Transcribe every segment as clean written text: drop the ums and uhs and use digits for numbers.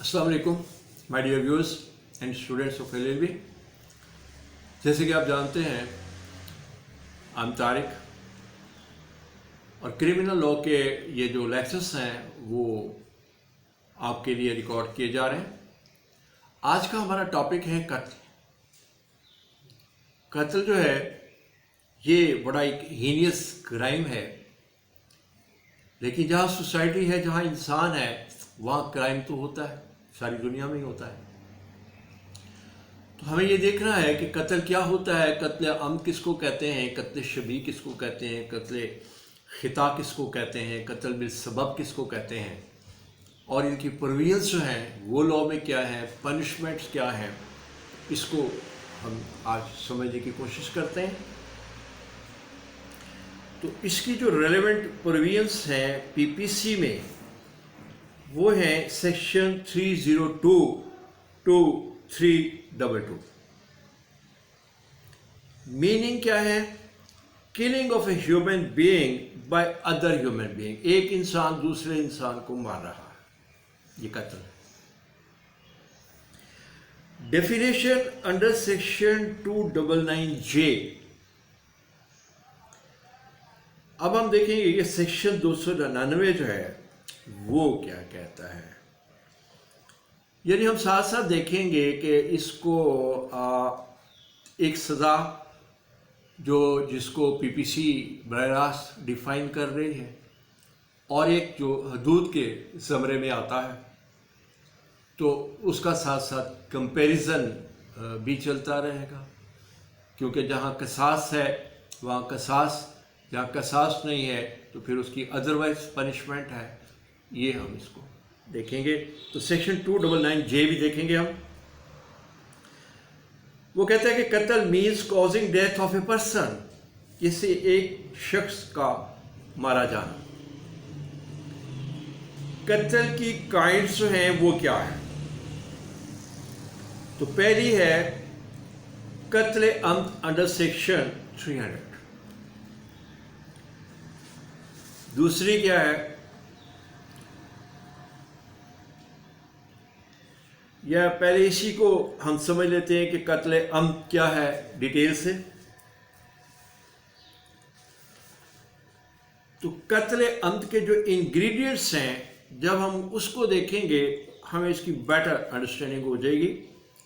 अस्सलाम वालेकुम my dear viewers and students of LLB. जैसे कि आप जानते हैं, आई एम तारिक और क्रिमिनल लॉ के ये जो लेक्चर्स हैं वो आपके लिए रिकॉर्ड किए जा रहे हैं। आज का हमारा टॉपिक है कत्ल। कत्ल जो है ये बड़ा एक हीनियस क्राइम है, लेकिन जहाँ सोसाइटी है, जहाँ इंसान है, वहाँ क्राइम तो होता है, सारी दुनिया में ही होता है। तो हमें ये देखना है कि कत्ल क्या होता है, कत्ल अम्द किसको कहते हैं, कत्ल शबी किसको कहते हैं, कत्ल खिता किसको कहते हैं, कत्ल बिल सबब किसको कहते हैं, और इनकी प्रोविजंस जो हैं वो लॉ में क्या है, पनिशमेंट्स क्या हैं, इसको हम आज समझने की कोशिश करते हैं। तो इसकी जो रेलेवेंट प्रोविजंस हैं पीपीसी में वो हैं सेक्शन 302 टू 322। मीनिंग क्या है? Killing of a human being by other human being. एक इंसान दूसरे इंसान को मार रहा है, ये कत्ल है। Definition under section 299J। अब हम देखेंगे ये सेक्शन 299 जो है वो क्या कहता है। यानी हम साथ साथ देखेंगे कि इसको एक सज़ा जिसको पीपीसी बराह रास्त डिफाइन कर रही है, और एक जो हदूद के ज़मरे में आता है, तो उसका साथ साथ कंपैरिजन भी चलता रहेगा। क्योंकि जहाँ कसास है वहाँ कसास, जहाँ कसास नहीं है तो फिर उसकी अदरवाइज पनिशमेंट है। ये हम इसको देखेंगे। तो सेक्शन 299J भी देखेंगे हम। वो कहता है कि कत्ल means causing death of a person, किसी एक शख्स का मारा जाना। कत्ल की काइंड्स जो हैं वो क्या है? तो पहली है कत्ल अम्द अंडर सेक्शन 300। दूसरी क्या है, या पहले इसी को हम समझ लेते हैं कि कत्ल अम्द क्या है डिटेल से। तो कत्ल अम्द के जो इंग्रेडिएंट्स हैं, जब हम उसको देखेंगे हमें इसकी बेटर अंडरस्टैंडिंग हो जाएगी।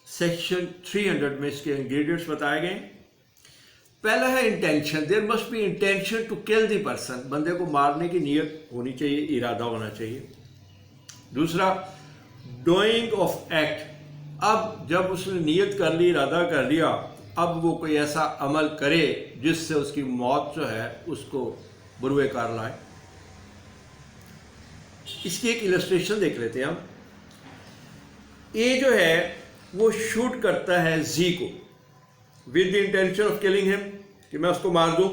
सेक्शन 300 में इसके इंग्रेडिएंट्स बताए गए। पहला है intention. There must be intention to kill the person. बंदे को मारने की नीयत होनी चाहिए, इरादा होना चाहिए। दूसरा डूइंग ऑफ एक्ट। अब जब उसने नीयत कर ली, इरादा कर लिया, अब वो कोई ऐसा अमल करे जिससे उसकी मौत जो है उसको बुरुए कार लाए। इसकी एक इलस्ट्रेशन देख लेते हैं हम। ए जो है वो शूट करता है जी को with the intention of killing him, कि मैं उसको मार दूं।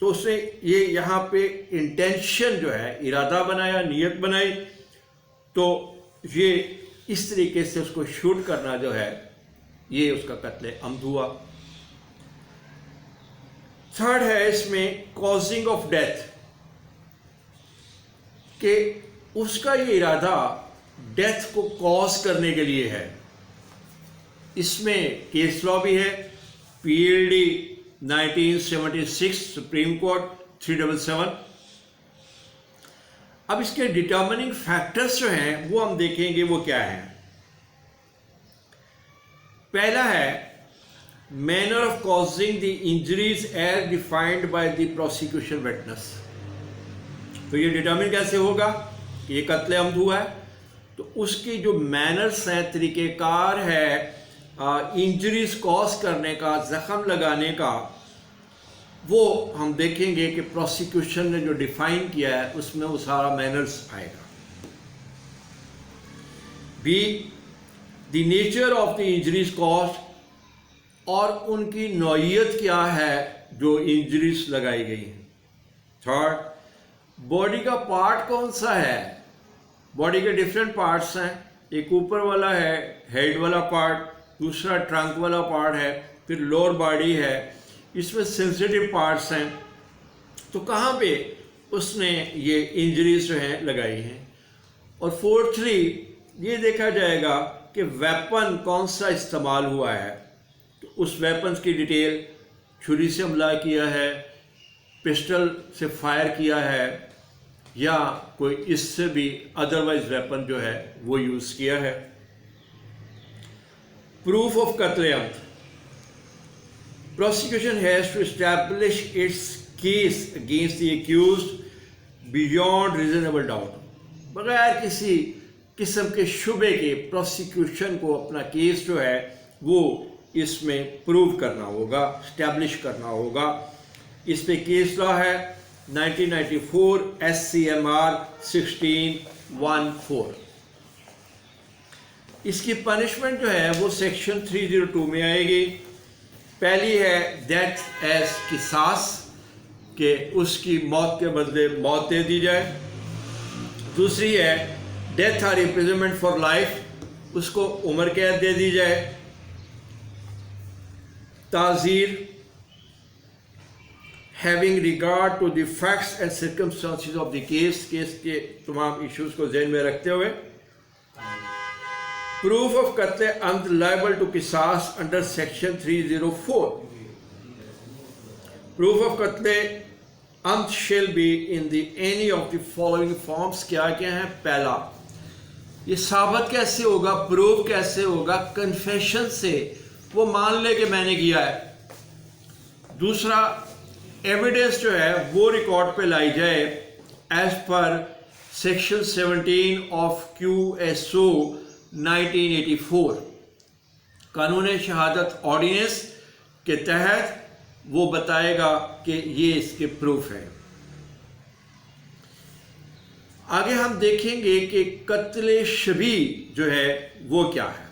तो उसने ये यहाँ पे इंटेंशन जो है, इरादा बनाया, नीयत बनाई, तो ये इस तरीके से उसको शूट करना जो है ये उसका कत्ल अम्द हुआ। थर्ड है इसमें कॉजिंग ऑफ डेथ, कि उसका ये इरादा डेथ को कॉज करने के लिए है। इसमें केस लॉ भी है, PLD 1976 सुप्रीम कोर्ट 377। अब इसके डिटर्मिनिंग फैक्टर्स जो हैं वो हम देखेंगे वो क्या है। पहला है manner of causing the injuries as defined by the prosecution witness. तो ये डिटर्मिन कैसे होगा कि ये कत्ल अम्द हुआ है? तो उसकी जो मैनर्स हैं, तरीक़ेकार है इंजरीज कॉज करने का, जख्म लगाने का, वो हम देखेंगे कि प्रोसिक्यूशन ने जो डिफाइन किया है उसमें वो सारा मैनर्स आएगा। Be the nature of the injuries cause, और उनकी नौइयत क्या है जो इंजरीज लगाई गई हैं। थर्ड बॉडी का पार्ट कौन सा है। बॉडी के डिफरेंट पार्ट्स हैं, एक ऊपर वाला है हेड वाला पार्ट, दूसरा ट्रंक वाला पार्ट है, फिर लोअर बॉडी है, इसमें सेंसिटिव पार्ट्स हैं। तो कहाँ पे उसने ये इंजरीज जो हैं लगाई हैं। और फोर्थली ये देखा जाएगा कि वेपन कौन सा इस्तेमाल हुआ है, तो उस वेपन्स की डिटेल, छुरी से हमला किया है, पिस्टल से फायर किया है, या कोई इससे भी अदरवाइज वेपन जो है वो यूज़ किया है। प्रूफ ऑफ कत्ल अमद, prosecution has to establish its case against the accused beyond reasonable doubt, बगैर किसी किस्म के शुबे के प्रोसिक्यूशन को अपना केस जो है वो इसमें प्रूव करना होगा, स्टैब्लिश करना होगा। इस पे केस लॉ है 1994 SCMR 1614। इसकी पनिशमेंट जो है वो सेक्शन 302 में आएगी। पहली है डेथ एज किसास, कि उसकी मौत के बदले मौत दे दी जाए। दूसरी है डेथ और इम्प्रिजनमेंट फॉर लाइफ, उसको उम्र कैद दे दी जाए। ताज़ीर, having regard to the facts and circumstances of the case, case के तमाम इश्यूज को ध्यान में रखते हुए। प्रूफ ऑफ कत्ल अमद लायबल टू किसास अंडर सेक्शन 304, प्रूफ ऑफ कत्ल अमद shall be in the any of the following forms. क्या क्या है? पहला, ये साबित कैसे होगा, प्रूफ कैसे होगा? कन्फेशन से, वो मान ले कि मैंने किया है। दूसरा, एविडेंस जो है वो रिकॉर्ड पे लाई जाए as per section 17 of QSO 1984, कानून शहादत ऑर्डिनेंस के तहत वो बताएगा कि ये इसके प्रूफ है। आगे हम देखेंगे कि कत्ल शबी जो है वो क्या है।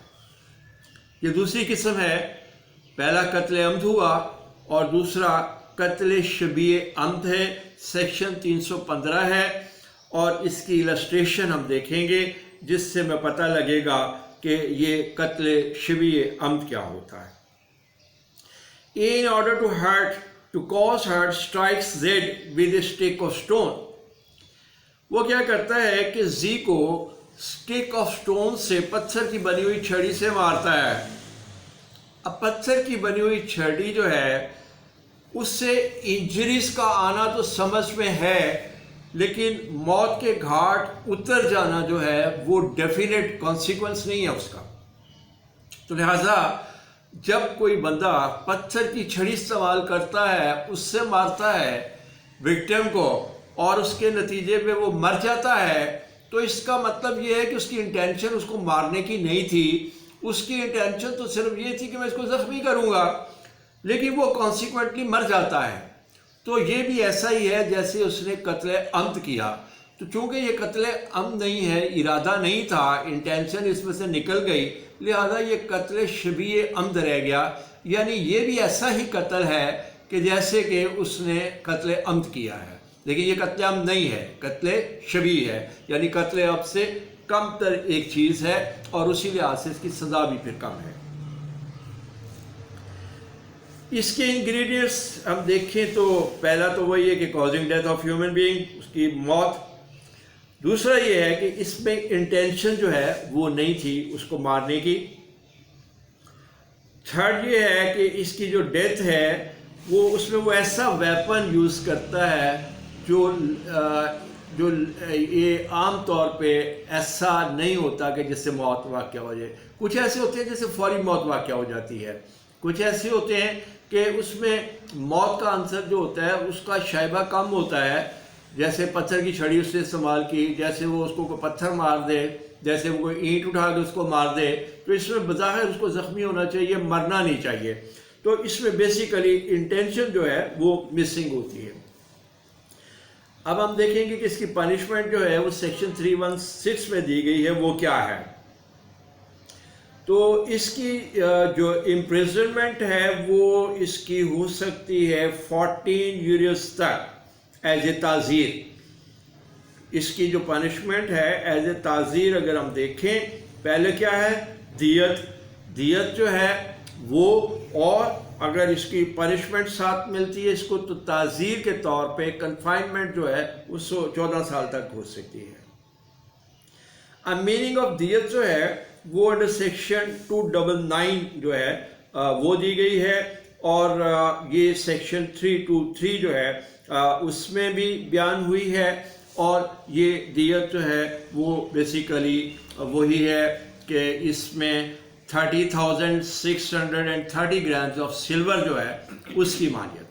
ये दूसरी किस्म है, पहला कत्ल अमद हुआ और दूसरा कत्ल शबी अमद है, सेक्शन 315 है, और इसकी इलस्ट्रेशन हम देखेंगे जिससे हमें पता लगेगा कि ये कत्ल शबी अमद क्या होता है। In order to hurt, to cause hurt, strikes Z with a stick of stone, वो क्या करता है कि जी को स्टिक ऑफ स्टोन से, पत्थर की बनी हुई छड़ी से मारता है। अब पत्थर की बनी हुई छड़ी जो है उससे इंजरीज का आना तो समझ में है, लेकिन मौत के घाट उतर जाना जो है वो डेफिनेट कॉन्सिक्वेंस नहीं है उसका। तो लिहाजा जब कोई बंदा पत्थर की छड़ी इस्तेमाल करता है, उससे मारता है विक्टिम को और उसके नतीजे में वो मर जाता है, तो इसका मतलब ये है कि उसकी इंटेंशन उसको मारने की नहीं थी। उसकी इंटेंशन तो सिर्फ ये थी कि मैं इसको जख्मी करूँगा, लेकिन वो कॉन्सिक्वेंटली मर जाता है। तो ये भी ऐसा ही है जैसे उसने कत्ल अमद किया। तो चूँकि ये कत्ल अमद नहीं है, इरादा नहीं था, इंटेंशन इसमें से निकल गई, लिहाजा ये कत्ल शबी अमद रह गया। यानी ये भी ऐसा ही कत्ल है कि जैसे कि उसने कत्ल अमद किया है, लेकिन ये कत्ल अमद नहीं है, कत्ल शबी है, यानी कत्ल अमद से कम तर एक चीज़ है और उसी लिहाज से इसकी सज़ा भी फिर कम है। इसके इंग्रेडिएंट्स हम देखें तो पहला तो वही है कि causing death of human being, उसकी मौत। दूसरा ये है कि इसमें इंटेंशन जो है वो नहीं थी उसको मारने की। थर्ड ये है कि इसकी जो डेथ है वो उसमें वो ऐसा वेपन यूज़ करता है जो ये आम तौर पे ऐसा नहीं होता कि जिससे मौत वाक़या हो जाए। कुछ ऐसे होते हैं जैसे फौरी मौत वाक़या हो जाती है, कुछ ऐसे होते हैं कि उसमें मौत का आंसर जो होता है उसका शायबा कम होता है, जैसे पत्थर की छड़ी उससे इस्तेमाल की, जैसे वो उसको कोई पत्थर मार दे, जैसे वो कोई ईंट उठा के उसको मार दे, तो इसमें बज़ाहिर उसको ज़ख्मी होना चाहिए, मरना नहीं चाहिए। तो इसमें बेसिकली इंटेंशन जो है वो मिसिंग होती है। अब हम देखेंगे कि इसकी पनिशमेंट जो है वो सेक्शन 316 में दी गई है, वो क्या है। तो इसकी जो इम्प्रिजनमेंट है वो इसकी हो सकती है 14 ईयर्स तक एज ए ताज़ीर। इसकी जो पनिशमेंट है एज ए ताज़ीर अगर हम देखें, पहले क्या है, दियत जो है वो, और अगर इसकी पनिशमेंट साथ मिलती है इसको तो ताज़ीर के तौर पे कन्फाइनमेंट जो है वो 14 साल तक हो सकती है। अब मीनिंग ऑफ दियत जो है वो अंडर सेक्शन 299 जो है वो दी गई है, और ये सेक्शन 323 जो है उसमें भी बयान हुई है। और ये दियत जो है वो बेसिकली वही है कि इसमें 30,630 ग्राम्स ऑफ सिल्वर जो है उसकी मालियत।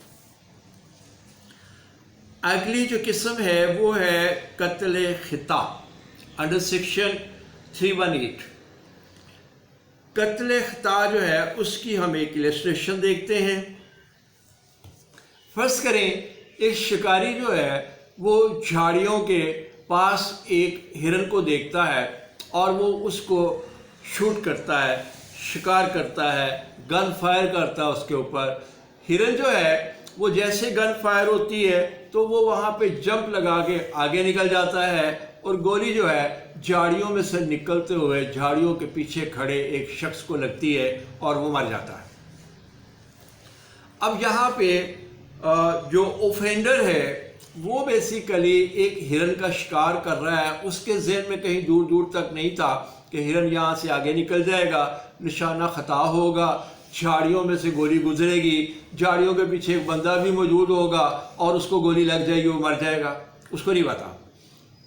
अगली जो किस्म है वो है कत्ल खिता अंडर सेक्शन 318। कत्ल खिता जो है उसकी हम एक इलस्ट्रेशन देखते हैं। फर्ज करें एक शिकारी जो है वो झाड़ियों के पास एक हिरन को देखता है और वो उसको शूट करता है, शिकार करता है, गन फायर करता है उसके ऊपर। हिरन जो है वो जैसे गन फायर होती है तो वो वहाँ पे जंप लगा के आगे निकल जाता है, और गोली जो है झाड़ियों में से निकलते हुए झाड़ियों के पीछे खड़े एक शख्स को लगती है और वो मर जाता है। अब यहाँ पे जो ओफेंडर है वो बेसिकली एक हिरन का शिकार कर रहा है। उसके ज़हन में कहीं दूर दूर तक नहीं था कि हिरन यहाँ से आगे निकल जाएगा, निशाना खता होगा, झाड़ियों में से गोली गुजरेगी, झाड़ियों के पीछे एक बंदा भी मौजूद होगा और उसको गोली लग जाएगी, वो मर जाएगा, उसको नहीं पता।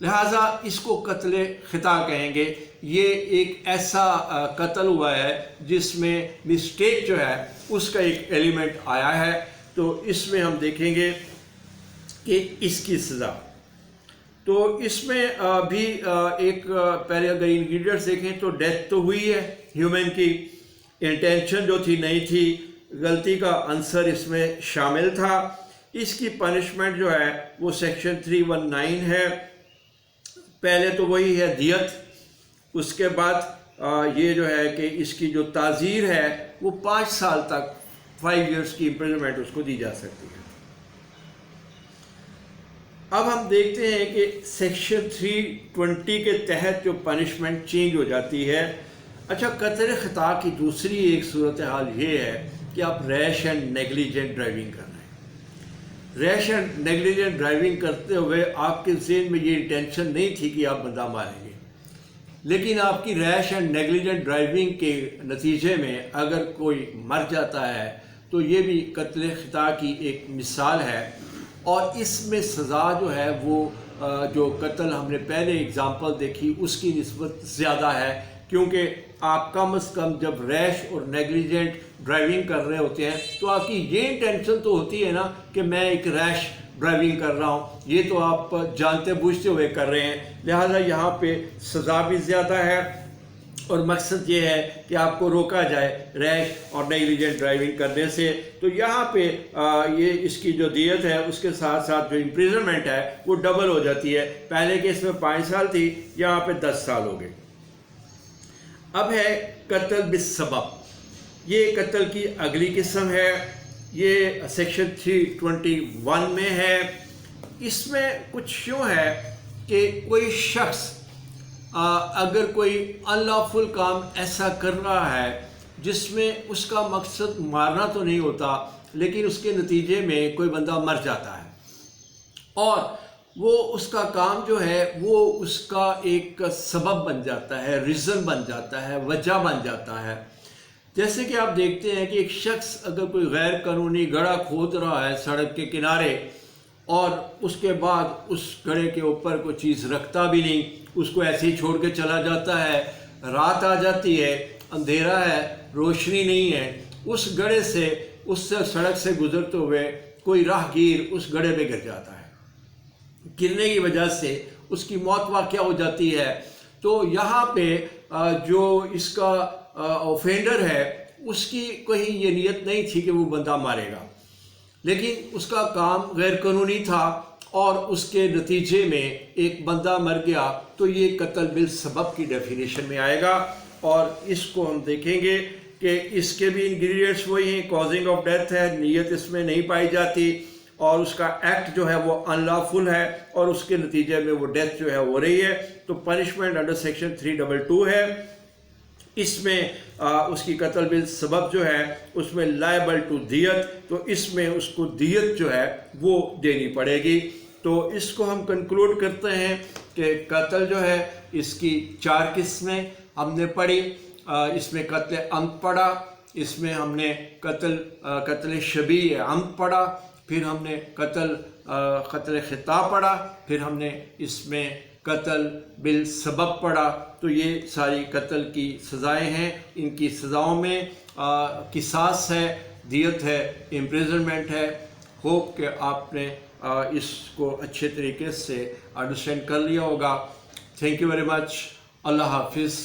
लिहाजा इसको कत्ल खिता कहेंगे। ये एक ऐसा कत्ल हुआ है जिसमें मिस्टेक जो है उसका एक एलिमेंट आया है। तो इसमें हम देखेंगे कि इसकी सज़ा, तो इसमें भी एक पहले अगर इंग्रेडिएंट्स देखें तो डेथ तो हुई है ह्यूमन की, इंटेंशन जो थी नहीं थी, गलती का आंसर इसमें शामिल था। इसकी पनिशमेंट जो है वो सेक्शन 319 है। पहले तो वही है दियत, उसके बाद ये जो है कि इसकी जो ताज़ीर है वो 5 साल तक 5 इयर्स की इम्प्रिजनमेंट उसको दी जा सकती है। अब हम देखते हैं कि सेक्शन 320 के तहत जो पनिशमेंट चेंज हो जाती है। अच्छा, कत्ल खिता की दूसरी एक सूरत हाल ये है कि आप रैश एंड नेग्लिजेंट ड्राइविंग कर रहे हैं। रैश एंड नेग्लिजेंट ड्राइविंग करते हुए आपके ज़हन में ये इंटेंशन नहीं थी कि आप बंदा मारेंगे, लेकिन आपकी रैश एंड नेग्लिजेंट ड्राइविंग के नतीजे में अगर कोई मर जाता है तो ये भी कत्ल खिता की एक मिसाल है। और इसमें सज़ा जो है वो जो कत्ल हमने पहले एग्ज़ाम्पल देखी उसकी निस्बत ज़्यादा है, क्योंकि आप कम से कम जब रैश और नेग्लिजेंट ड्राइविंग कर रहे होते हैं तो आपकी ये इंटेंशन तो होती है ना कि मैं एक रैश ड्राइविंग कर रहा हूँ, ये तो आप जानते बूझते हुए कर रहे हैं। लिहाजा यहाँ पे सज़ा भी ज़्यादा है और मकसद ये है कि आपको रोका जाए रैश और नेग्लिजेंट ड्राइविंग करने से। तो यहाँ पे ये इसकी जो दियत है उसके साथ साथ जो इम्प्रिजनमेंट है वो डबल हो जाती है। पहले केस में 5 साल थी, यहाँ पे 10 साल हो गए। अब है कत्ल बिस्सबब, ये कत्ल की अगली किस्म है। ये सेक्शन 321 में है। इसमें कुछ यूँ है कि कोई शख्स अगर कोई अनलॉफुल काम ऐसा कर रहा है जिसमें उसका मकसद मारना तो नहीं होता, लेकिन उसके नतीजे में कोई बंदा मर जाता है और वो उसका काम जो है वो उसका एक सबब बन जाता है, रीज़न बन जाता है, वजह बन जाता है। जैसे कि आप देखते हैं कि एक शख्स अगर कोई गैर कानूनी गड्ढा खोद रहा है सड़क के किनारे और उसके बाद उस गड्ढे के ऊपर कोई चीज़ रखता भी नहीं, उसको ऐसे ही छोड़ के चला जाता है, रात आ जाती है, अंधेरा है, रोशनी नहीं है, उस गड्ढे से उस सड़क से गुजरते हुए कोई राहगीर उस गड्ढे में गिर जाता है, गिरने की वजह से उसकी मौत वाक़या हो जाती है। तो यहाँ पे जो इसका ऑफेंडर है उसकी कोई ये नियत नहीं थी कि वो बंदा मारेगा, लेकिन उसका काम गैर कानूनी था और उसके नतीजे में एक बंदा मर गया, तो ये कत्ल बिल सबब की डेफिनेशन में आएगा। और इसको हम देखेंगे कि इसके भी इंग्रेडिएंट्स वही हैं, कॉजिंग ऑफ डेथ है, नीयत इसमें नहीं पाई जाती और उसका एक्ट जो है वो अनलॉफुल है और उसके नतीजे में वो डेथ जो है हो रही है। तो पनिशमेंट अंडर सेक्शन 322 है। इसमें उसकी कत्ल बिल सबब जो है उसमें लायबल टू दियत, तो इसमें उसको दियत जो है वो देनी पड़ेगी। तो इसको हम कंक्लूड करते हैं कि कत्ल जो है इसकी 4 किस्में हमने पढ़ी। इसमें कत्ल अम्द पढ़ा, इसमें हमने कत्ल शबी अम्द पढ़ा, फिर हमने कत्ल खिताब पढ़ा, फिर हमने इसमें कत्ल बिल सबब पढ़ा। तो ये सारी कत्ल की सज़ाएँ हैं। इनकी सज़ाओं में किसास है, दियत है, इम्प्रिजनमेंट है। होप कि आपने इसको अच्छे तरीके से अंडरस्टैंड कर लिया होगा। Thank you very much. Allah हाफिज़।